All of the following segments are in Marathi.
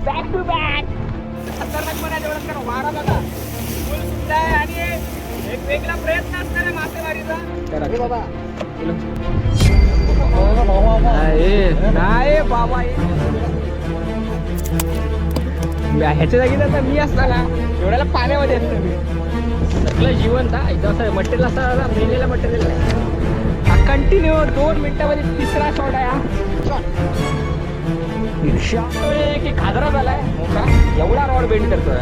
बॅक टू बॅक खतरनाकपणा जेवढं करा वारा बघा फुल सुद्धा आहे आणि एक वेगळा प्रयत्न असणार आहे मासेमारीचा. बाबा नाही बाबा ह्याच्या जागी तर मी असताना एवढ्याला पाण्यामध्ये असतो मी सगळं जिवंत असं मटेरियल असं मेलेलं मटेरियल हा कंटिन्यू 2 मिनिटामध्ये तिसरा शॉट आहे हा की खादरा झालाय मोठा एवढा रॉड बेंड करतोय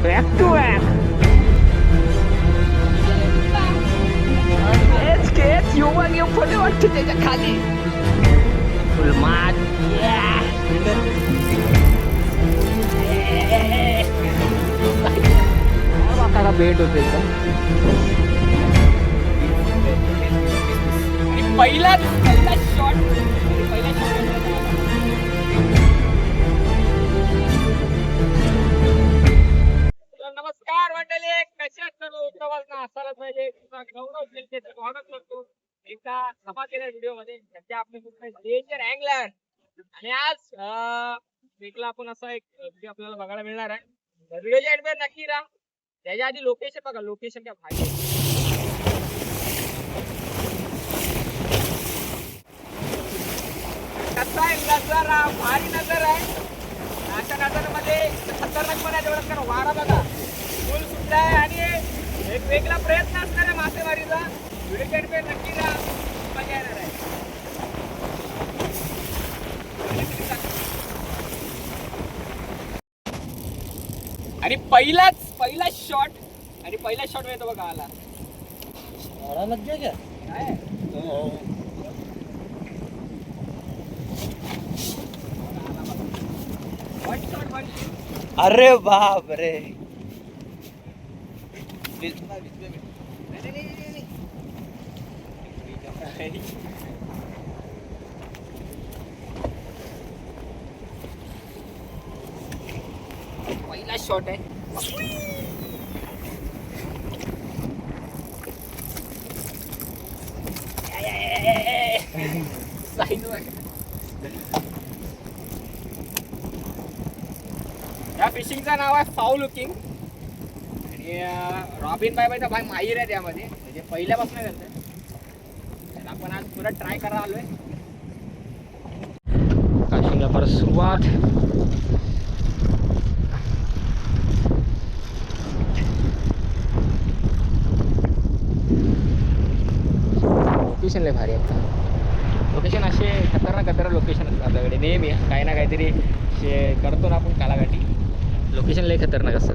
बॅक टू बॅक युवा घेऊन फोटो वाटतो त्याच्या खाली फुलमात वाकाला भेट होते एकदम पहिला शॉट नमस्कार मंडळी कसे सर्व उत्तमांना असायलाच पाहिजे गौरव जनतेचं स्वागत करतो एका धमाकेदार व्हिडिओ मध्ये सध्या आपले डेंजर अँगलर आणि आज वेगळा आपण असा एक व्हिडिओ आपल्याला बघायला मिळणार आहे. व्हिडिओच्या एंड मध्ये नक्की राहा. त्याच्या आधी लोकेशन बघा लोकेशन काय भारी कसा आहे नजारा भारी नजर आहे. अशा नजरेमध्ये खतरनाकपणा जेवढं करा वारा बघा फुल सुद्धा आहे आणि एक वेगळा प्रयत्न असणार आहे मासेमारीचा. व्हिडिओ एंड मध्ये नक्की राहा मजा येणार आहे. आणि पहिला शॉट आणि पहिला शॉट मिळतो बघा आला अरे बाप रे पहिला शॉट आहे. या फिशिंगचं नाव आहे फाऊल लुकिंग आणि रॉबिन बायचा भाई माहीर आहे त्यामध्ये म्हणजे पहिल्यापासून करतोय. आपण आज पुरा ट्राय करायला आलोय. काशिंगला परत सुरुवात लोकेशन लय भारी आहे. लोकेशन असे खतरनाक लोकेशन असतात आपल्याकडे नेहमी काही ना काहीतरी करतो ना आपण कालागाठी. लोकेशन लय खतरनाक असतात.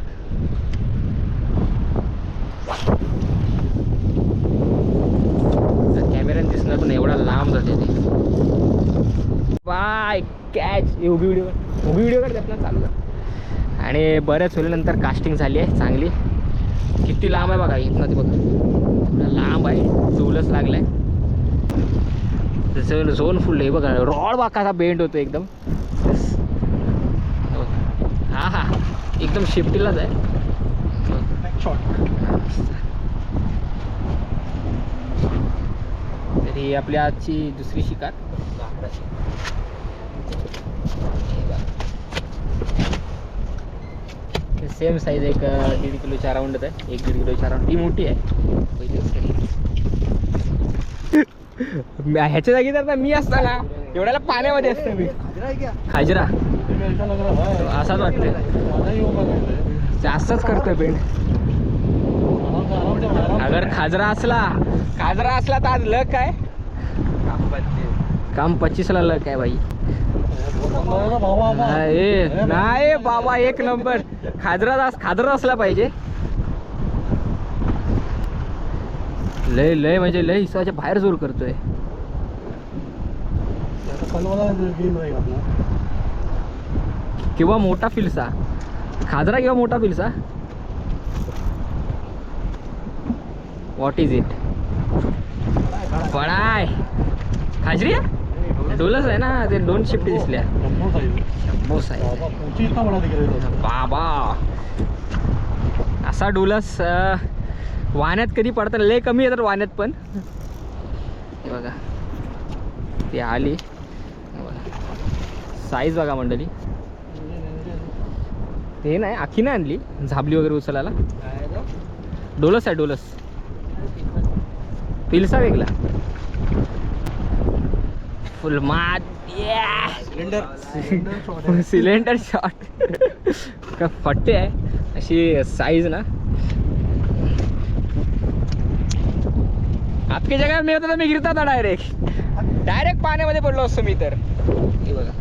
कॅमेऱ्याने दिसणार पण एवढा लांब जाते ते बाय कॅच. उभी व्हिडिओ काढते आपल्याला चालू आणि बऱ्याच वेळेनंतर कास्टिंग झाली आहे चांगली. किती लांब आहे बघा इथनं ते बघा लांब आहे चौलच लागलाय. त्याचं झोन फुल आहे बघा रॉड बाकाचा बेंड होतो एकदम. हा एकदम शिफ्टीलाच आहे. तर ही आपली आजची दुसरी शिकार. सेम साईज एक 1.5 किलोच्या राऊंडच आहे. 1-1.5 किलोच्या राऊंड. ही मोठी आहे पहिली. ह्याच्या जागी तर मी असताना एवढ्याला पाण्यामध्ये असतो मी. खाजरा असाच वाटतंय जास्तच करतोय बेंड. अगर खाजरा असला तर आज लक आहे काम 25ला लक आहे भाई. नाही बाबा एक नंबर खाजरा असला पाहिजे. लय म्हणजे लय हिसाच्या बाहेर जोर करतोय. किंवा मोठा फिलसा खाजरा किंवा मोठा फिलसा. व्हॉट इज इट बडाय खाजरी डोलच आहे ना ते. 2 शिफ्टी दिसल्या बाबा. असा डोलस वाहण्यात कधी पडतात लय कमी येतात वाहण्यात पण. हे बघा ती आली साईज बघा मंडळी. हे नाही आखी नाही आणली झाबली वगैरे उचलायला. डोलस आहे डोलस. पिलसा वेगळा. फुल मात. Cylinder shot. का फट्टे आहे अशी साईज ना. आपकी जगह मी होता तर मी गिरता होता डायरेक्ट पाण्यामध्ये पडलो असतो मी तर. हे बघा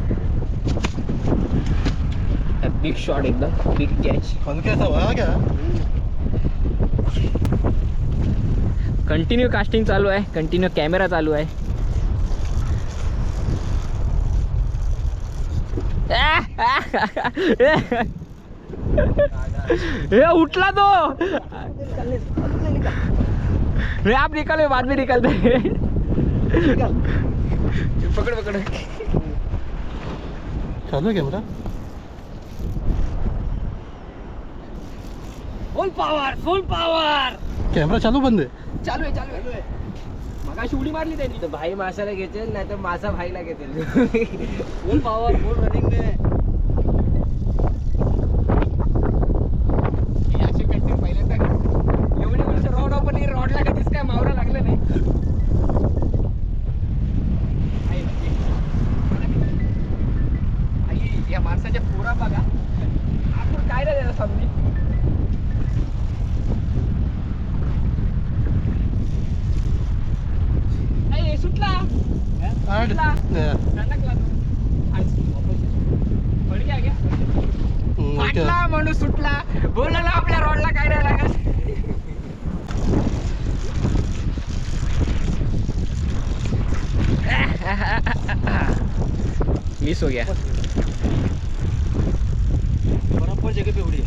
बिग शॉट एकदम बिग कॅच. कंटिन्यू कास्टिंग चालू आहे. कंटिन्यू कॅमेरा चालू आहे. ए उठला तो. रे आप निकाल बाद में निकलते. पकड़ पकड़ चालू कॅमेरा. फुल पावर फुल पावर. कॅमेरा चालू बंद आहे. चालू आहे चालू आहे. मगाशी उडी मारली त्यांनी. तो भाई माशाला घेतील नाही तर मासा भाईला घेतील. फुल पॉवर फुल रनिंग में. असे कंटेंट पहिल्यांदा एवढे वर्ष रॉड पण रॉडला कधीच काय मावरा लागलं नाही. आई या माणसाच्या पोरा बघा. आपण काय नाही द्यायला समजी. सुटला फाटला म्हणून सुटला. बोलला ना आपल्या रॉडला काय नाही लागत. मिस हो गया. बराबर जगह पे उडी.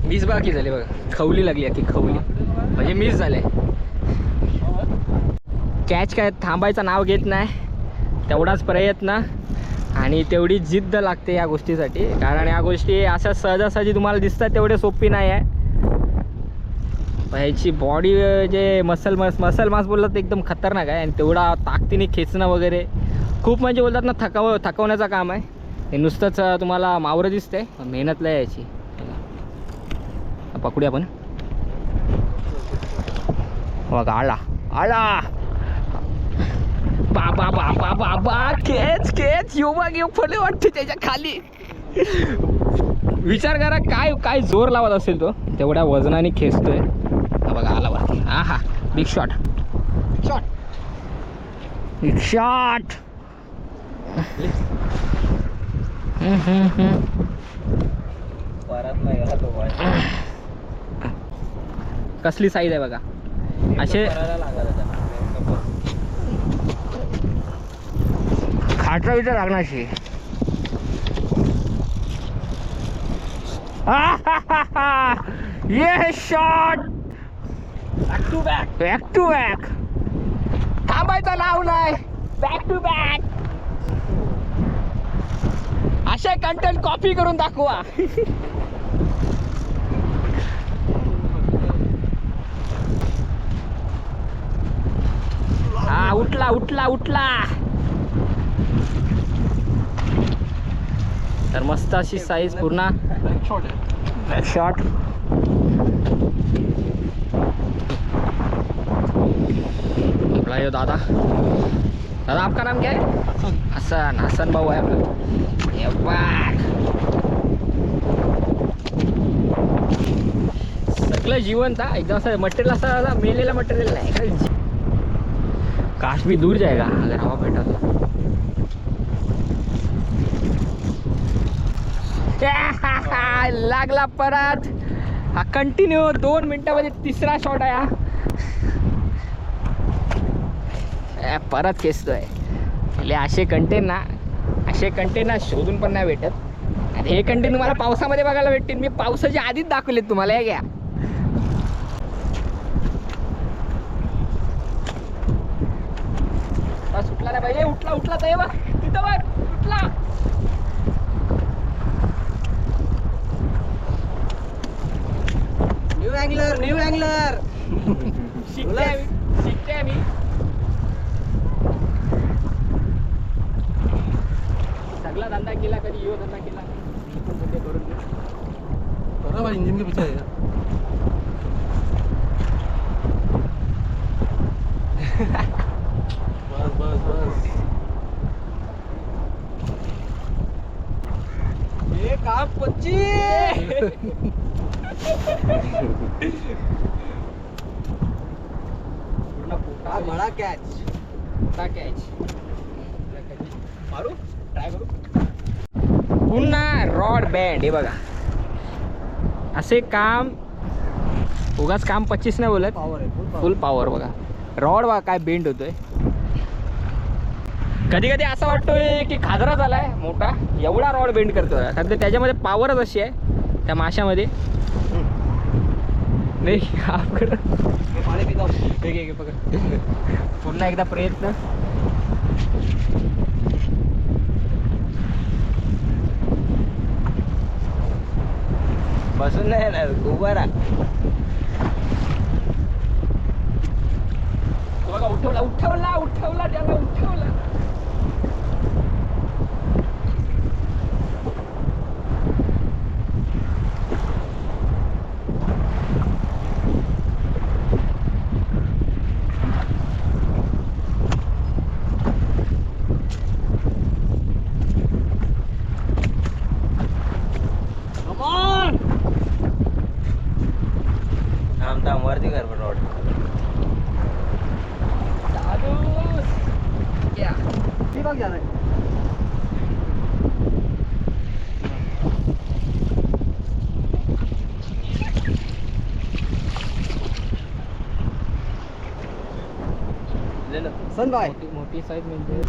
मिस बाकी झाले बघा. खवली लागली की खवली म्हणजे मिस झाले. कॅच काय थांबायचं नाव घेत नाही. तेवढाच प्रयत्न आणि तेवढी जिद्द लागते या गोष्टीसाठी. कारण या गोष्टी अशा सहजासहजी तुम्हाला दिसतात तेवढे सोपी नाही आहे. ह्याची बॉडी जे मसल मास बोलतात ते एकदम खतरनाक आहे. आणि तेवढा ताकदीने खेचणं वगैरे खूप म्हणजे बोलतात ना थकवण्याचं काम आहे. हे नुसतंच तुम्हाला मावरं दिसतंय. मेहनत लय याची. पकडूया आपण. बघा आला आला. बाबा बाबा बाबा खेच खेच. योगा घेऊ फले वाटते त्याच्या खाली. विचार करा काय काय जोर लावत असेल तो. तेवढ्या वजनाने खेचतोय. बघा आला वरती. हा हा big shot shot big shot. परत नाही गेला तो बॉल. कसली साईज आहे बघा. असे खाटा विचार लागणार अशी. ये shot back to back back to back. थांबायचा नाव नाही. Back to back. असे कंटेंट कॉपी करून दाखवा. हा उठला उठला उठला. तर मस्त अशी साईज पूर्ण बॅक शॉट. आपला यो दादा. दादा आपका नाम क्या है? हसन. हसन भाऊ आहे आपला. सगळं जिवंत हा. एकदम असं मटेरियल असं मेलेला मटेरियल नाही. काश भी दूर जाएगा अगर हवा बैठा तो. लागला परत. हा कंटिन्यू 2 मिनिटामध्ये तिसरा शॉट आहे हा. परत खेचतोय. म्हणजे असे कंटेंट ना शोधून पण नाही भेटत. आणि हे कंटेंट तुम्हाला पावसामध्ये बघायला भेटतील. मी पावसाच्या आधीच दाखवलेत तुम्हाला. हे घ्या. सुटला नाही पाहिजे. उठला उठला तर बघ तिथं बघ उठला. न्यू अँगलर शिकले शिकते मी. सगळा धंदा केला कधी यो धंदा केला मी पण म्हणजे करून देऊ. करा भाई, इंजन के पीछे है. बस बस बस. हे काम पच्ची पूर्ण पोटा बडा कॅच. मोठा कॅच. मारू ट्राय करू. पुन्हा रॉड बँड हे बघा. असे काम उगाच काम 25 नाही बोलत. पॉवर आहे फुल पॉवर बघा. रॉड बघा काय बेंड होतोय. कधी कधी असं वाटतोय की खाजरा झालाय मोठा, एवढा रॉड बेंड करतोय. कारण की त्याच्यामध्ये पॉवरच अशी आहे त्या माशामध्ये. नाही पाणी पितो. पुन्हा एकदा प्रयत्न. बसून नाही येणार, उभा राहा. बघा उठवला उठवला उठवला त्याला उठवला. आमचा वरती कर रॉड. ती बघ झालं. सन बाय मोठी साईज म्हणजे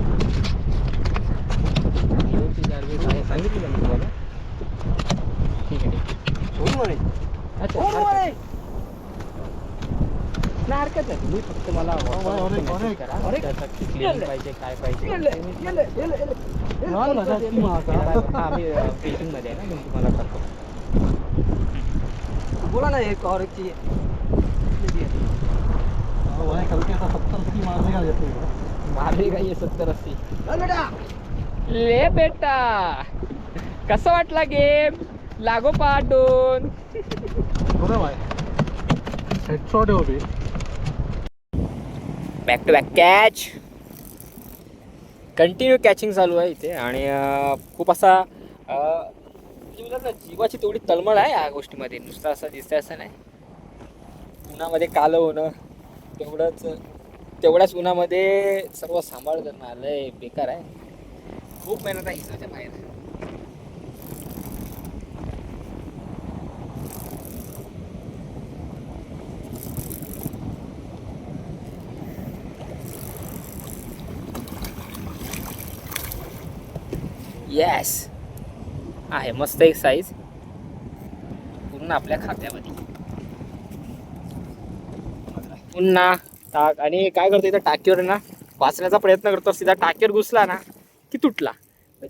सांगितलं मी तुम्हाला. ठीक आहे होऊन म्हणे. अच्छा होऊन म्हणे. नाही हरकत नाही. तुम्ही फक्त मला अरे, करा त्याचं cleaning पाहिजे काय पाहिजे. लहान भाषा असती महाका. आम्ही फिशिंग मध्ये आहे ना मी तुम्हाला करतो. बोला ना हे कॉरेक्टची. भाई कल के 70-80 मारने का जाते हैं. मारले का ये 70-80. बेटा ले बेटा कसं वाटला गेम. लागो पाठून. बरं भाई, हेडशॉट आहे हो बे. Back to back catch. Continue catching चालू आहे इथे. आणि खूप असा म्हणजे म्हणतात ना जीवाची तेवढी तळमळ आहे या गोष्टीमध्ये. नुसतं असं दिसतंय असं नाही. उन्हामध्ये कालं होणं तेवढ्याच उन्हामध्ये सर्व सांभाळ करणं आलंय बेकार आहे. खूप मेहनत आहे हिसाच्या बाहेर. येस आहे मस्त एक साईज पूर्ण आपल्या खात्यामध्ये. पुन्हा टाक. आणि काय करतो इथं टाकीवर ना वाचण्याचा प्रयत्न करतो. सीधा टाकीवर घुसला ना की तुटला.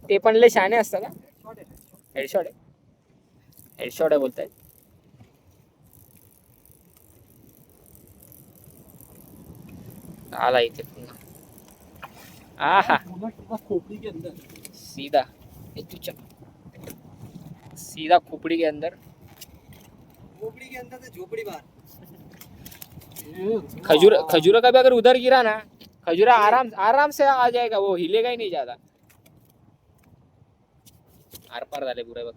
ते पण लय शहाणे असतात ना. हेडशॉट आहे. हेडशॉट आहे बोलताय. आला इथे पुन्हा. आहा खोपड़ी के अंदर. सीधा सीधा खोपड़ी के अंदर. झोपड़ी के अंदर से झोपड़ी बाहर. खजूरा का भी अगर उधर गिरा ना खजूरा आराम से आ जाएगा. वो हिलेगा ही नहीं ज्यादा. आर पार झाले पुरे बघ.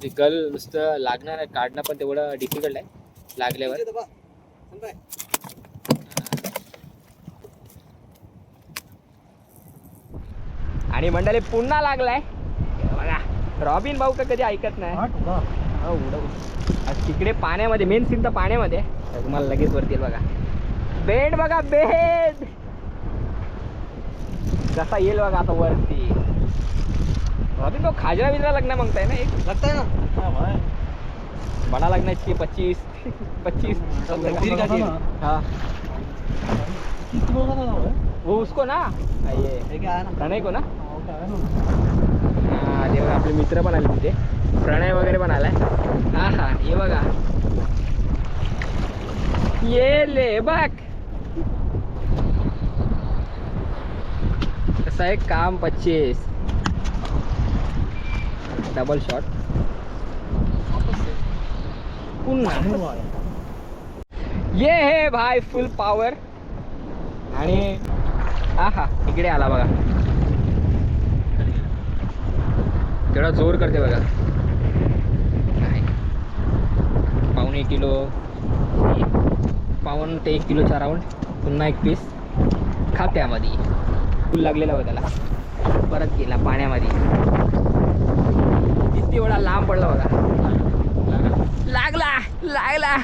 ते गल नुसतं लागणार आहे. काढणं पण तेवढं डिफिकल्ट आहे लागल्यावर. आणि मंडळी पुन्हा लागलाय बघा. रॉबिन भाऊ का कधी ऐकत नाही. तिकडे पाण्यामध्ये मेन सीन तर पाण्यामध्ये तुम्हाला लगेच वरती बघा. बेंड बघा बेंड कसा येईल बघा आता वरती. रॉबिन भाऊ खाजरा बिजरा लगना मागताय ना. एक लगता है ना. हाँ भाई, बड़ा लगना चाहिए 25 हाँ 21 किलो का था भाई. वो उसको ना ये हे काय आहे ना. प्रणय को ना. हाँ, वो क्या है ना. हा ते बघा आपले मित्र पण आले तिथे. प्रणय वगैरे पण आलाय. हा हा हे बघा ये ले बघ कसं आहे काम 25 डबल शॉट पुन्हा ये हे भाई फुल पॉवर आणि आहा इकडे आला बघा तेवढा जोर करते बघा नाही. 1.25 किलो 1.25 किलोचा राऊंड पुन्हा एक पीस खात्यामध्ये फुल लागलेला होता त्याला परत गेला पाण्यामध्ये किती वेळा लांब पडला बघा लागला लागला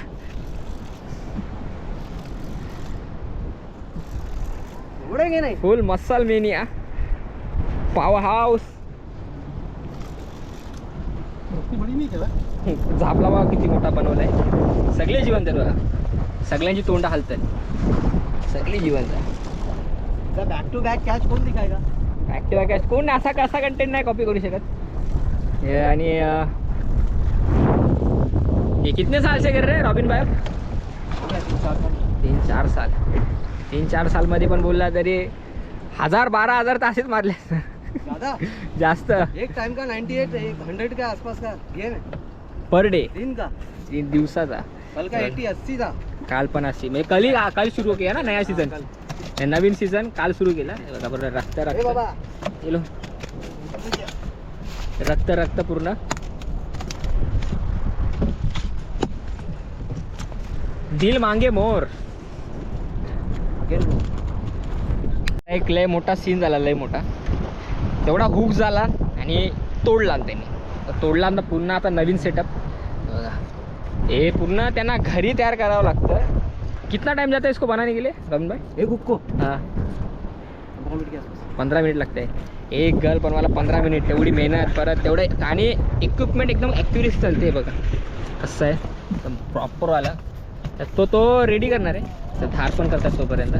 उडेंगे नाही full muscle mania powerhouse बडी नाही केला झापला बघा किती मोठा बनवलाय सगळे जिवंत आहेत बघा सगळ्यांची तोंड हलतात सगळे जिवंत आहे बॅक टू बॅक कॅच कोण दिखायगा ऍक्टिव्हा कॅश कोण असा कसा कंटेंट नाही कॉपी करू शकत हे आणि ये कितने साल से कर रहे हैं रॉबिन भाई 3-4 साल मध्ये पण बोलला तरी 1000-12,000 तासेच मारले ज्यादा जास्त एक टाइम का 98 100 के आसपास का गेम है पर डे दिन का दिवसाचा कल का 80 था काल पण अशी म्हणजे काल सुरू केला ना नया सीझन नवीन सीझन काल सुरू केला हे बघा बरं रक्त ए रक्त बाबा येलो रक्त रक्त पूर्ण दिल मांगे मोर एक लय मोठा सीन झाला लय मोठा तेवढा हुक झाला आणि तोडला त्यांनी तर तोडला ना पुन्हा आता नवीन सेटअप बघा हे पुन्हा त्यांना घरी तयार करावं लागतं कितना टाइम जाता है इसको बनाने के लिए रमन भाई एक हुक को हाँ 15 मिनट के आसपास 15 मिनिट लागते एक गर्ल बनवायला 15 मिनिट तेवढी मेहनत परत तेवढे आणि इक्विपमेंट एकदम ॲक्युरेट चालते बघा कसं आहे एकदम प्रॉपर आला तर तो रेडी करणार आहे तर धार पण करतात तोपर्यंत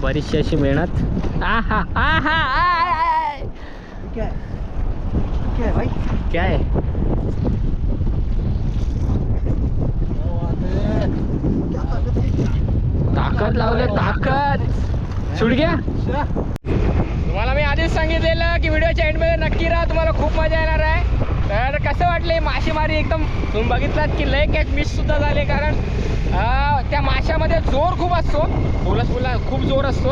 बरीचशी अशी मेहनत आहा आहा आय क्या है भाई क्या है ताकद लावले ताकद सुट घ्या तुम्हाला मी आधीच सांगितलेलं की व्हिडिओच्या एंडमध्ये नक्की राहा तुम्हाला खूप मजा येणार आहे तर कसं वाटले मासेमारी एकदम तुम्ही बघितलात की लय कॅच मिस सुद्धा झाले कारण त्या माशामध्ये जोर खूप असतो बोला खूप जोर असतो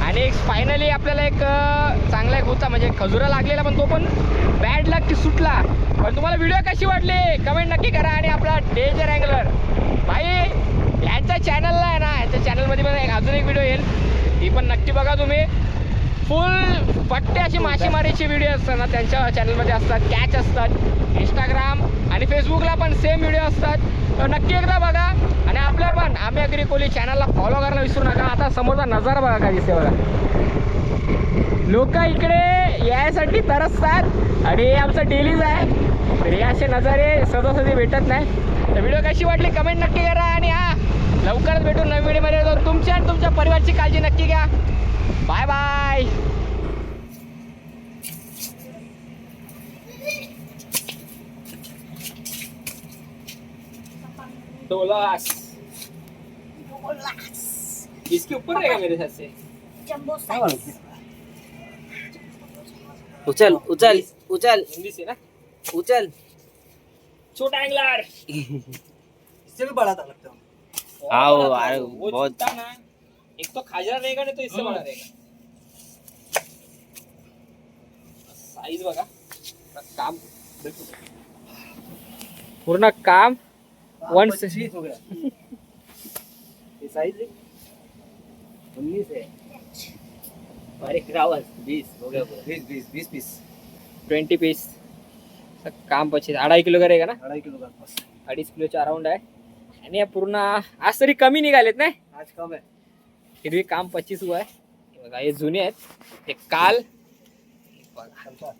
आणि फायनली आपल्याला एक चांगला एक होता म्हणजे खजुरा लागलेला पण तो पण बॅड लक की सुटला पण तुम्हाला व्हिडिओ कशी वाटली कमेंट नक्की करा आणि आपला डेंजर अँगलर भाई यांच्या चॅनलला आहे ना यांच्या चॅनलमध्ये पण अजून एक व्हिडिओ येईल ती पण नक्की बघा तुम्ही फुल पट्टे अशी मासेमारीचे व्हिडिओ असतात ना त्यांच्या चॅनलमध्ये असतात कॅच असतात इंस्टाग्राम आणि फेसबुकला पण सेम व्हिडिओ असतात तर नक्की एकदा बघा आणि आपल्या पण आम्ही अग्री कोहली चॅनलला फॉलो करायला विसरू नका आता समोरचा नजारा बघा काय दिसते बघा लोक इकडे यायसाठी तरसतात आणि आमचं डेलीज आहे तर हे असे नजारे सहजासहजी भेटत नाही तर व्हिडिओ कशी वाटली कमेंट नक्की करा आणि हा लवकरच भेटू नवीन व्हिडिओमध्ये जाऊन तुमच्या आणि तुमच्या परिवारची काळजी नक्की घ्या बाय बाय $2 इसके ऊपर रहेगा मेरे हिसाब से उचल उचल उचल हिंदी से ना उचल छोटा एंगलर इससे भी बड़ा था लगता है आओ अरे वो बहुत जितना ना एक तो खाजा रहेगा नहीं तो इससे बड़ा रहेगा साइज बघा काम पूर्ण काम वन से हो गया ये साइज 19 है और एक रावल 20 हो गया 20 पीस 20 पीस काम 2.5 किलो का रहेगा ना 2.5 किलो का आसपास 2.5 किलोच्या अराउंड आहे आणि हे पूर्ण आज तरी कमी निघालेत नाही आज कम है हिरवी काम 25 हुआ आहे हे बघा हे जुने आहेत ते काल बघा